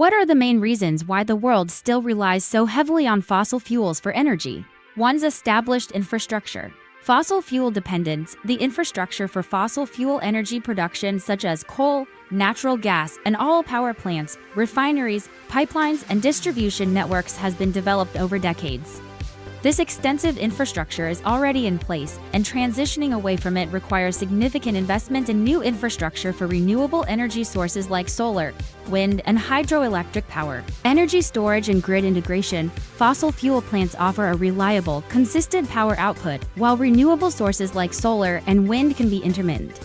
What are the main reasons why the world still relies so heavily on fossil fuels for energy? One's established infrastructure. Fossil fuel dependence. The infrastructure for fossil fuel energy production, such as coal, natural gas, and oil power plants, refineries, pipelines, and distribution networks, has been developed over decades. This extensive infrastructure is already in place, and transitioning away from it requires significant investment in new infrastructure for renewable energy sources like solar, wind, and hydroelectric power. Energy storage and grid integration. Fossil fuel plants offer a reliable, consistent power output, while renewable sources like solar and wind can be intermittent.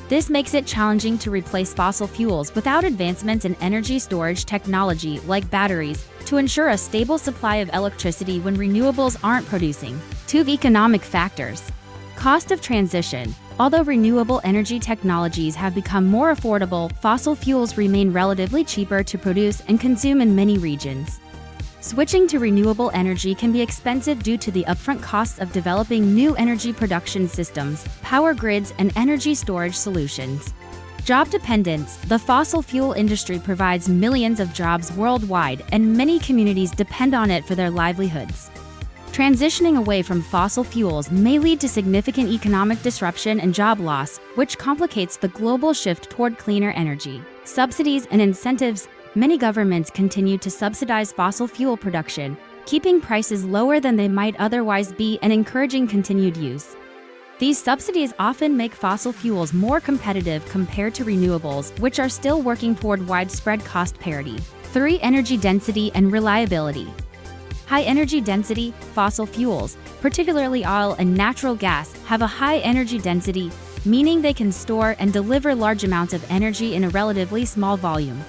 This makes it challenging to replace fossil fuels without advancements in energy storage technology like batteries to ensure a stable supply of electricity when renewables aren't producing. 2. Economic factors. Cost of transition. Although renewable energy technologies have become more affordable, fossil fuels remain relatively cheaper to produce and consume in many regions. Switching to renewable energy can be expensive due to the upfront costs of developing new energy production systems, power grids, and energy storage solutions. Job dependence. The fossil fuel industry provides millions of jobs worldwide, and many communities depend on it for their livelihoods. Transitioning away from fossil fuels may lead to significant economic disruption and job loss, which complicates the global shift toward cleaner energy. Subsidies and incentives. Many governments continue to subsidize fossil fuel production, keeping prices lower than they might otherwise be and encouraging continued use. These subsidies often make fossil fuels more competitive compared to renewables, which are still working toward widespread cost parity. 3. Energy density and reliability. High energy density. Fossil fuels, particularly oil and natural gas, have a high energy density, meaning they can store and deliver large amounts of energy in a relatively small volume.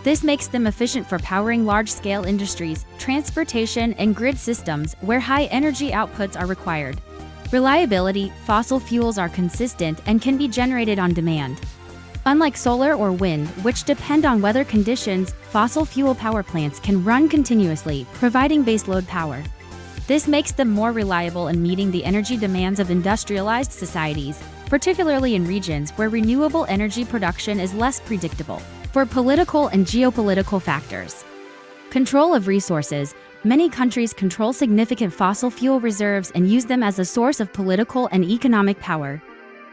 This makes them efficient for powering large-scale industries, transportation, and grid systems where high energy outputs are required. Reliability. Fossil fuels are consistent and can be generated on demand. Unlike solar or wind, which depend on weather conditions, fossil fuel power plants can run continuously, providing baseload power. This makes them more reliable in meeting the energy demands of industrialized societies, particularly in regions where renewable energy production is less predictable. 4. Political and geopolitical factors. Control of resources. Many countries control significant fossil fuel reserves and use them as a source of political and economic power.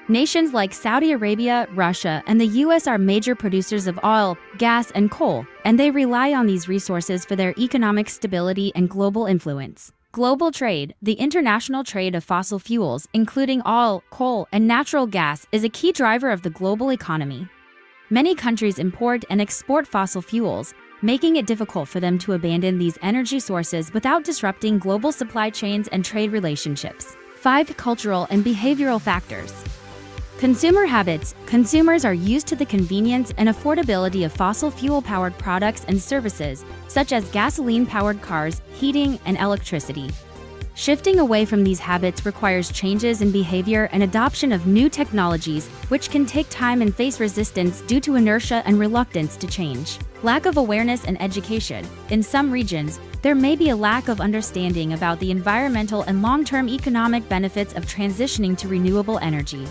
Nations like Saudi Arabia, Russia, and the US are major producers of oil, gas, and coal, and they rely on these resources for their economic stability and global influence. Global trade. The international trade of fossil fuels, including oil, coal, and natural gas, is a key driver of the global economy. Many countries import and export fossil fuels, making it difficult for them to abandon these energy sources without disrupting global supply chains and trade relationships. 5. Cultural and behavioral factors. Consumer habits. Consumers are used to the convenience and affordability of fossil fuel-powered products and services, such as gasoline-powered cars, heating, and electricity. Shifting away from these habits requires changes in behavior and adoption of new technologies, which can take time and face resistance due to inertia and reluctance to change. Lack of awareness and education. In some regions, there may be a lack of understanding about the environmental and long-term economic benefits of transitioning to renewable energy.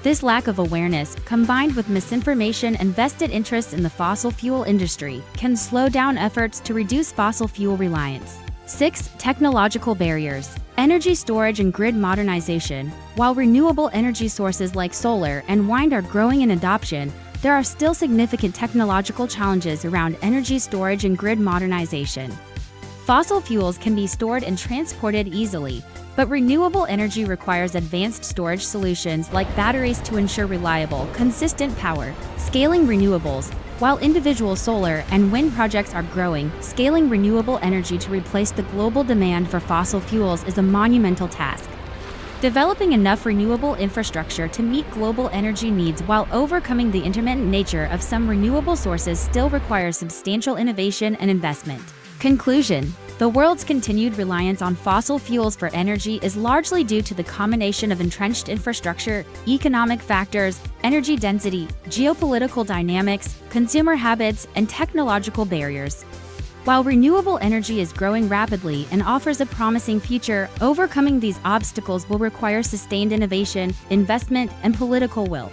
This lack of awareness, combined with misinformation and vested interests in the fossil fuel industry, can slow down efforts to reduce fossil fuel reliance. 6. Technological barriers. Energy storage and grid modernization. While renewable energy sources like solar and wind are growing in adoption, there are still significant technological challenges around energy storage and grid modernization. Fossil fuels can be stored and transported easily, but renewable energy requires advanced storage solutions like batteries to ensure reliable, consistent power. Scaling renewables. While individual solar and wind projects are growing, scaling renewable energy to replace the global demand for fossil fuels is a monumental task. Developing enough renewable infrastructure to meet global energy needs while overcoming the intermittent nature of some renewable sources still requires substantial innovation and investment. Conclusion. The world's continued reliance on fossil fuels for energy is largely due to the combination of entrenched infrastructure, economic factors, energy density, geopolitical dynamics, consumer habits, and technological barriers. While renewable energy is growing rapidly and offers a promising future, overcoming these obstacles will require sustained innovation, investment, and political will.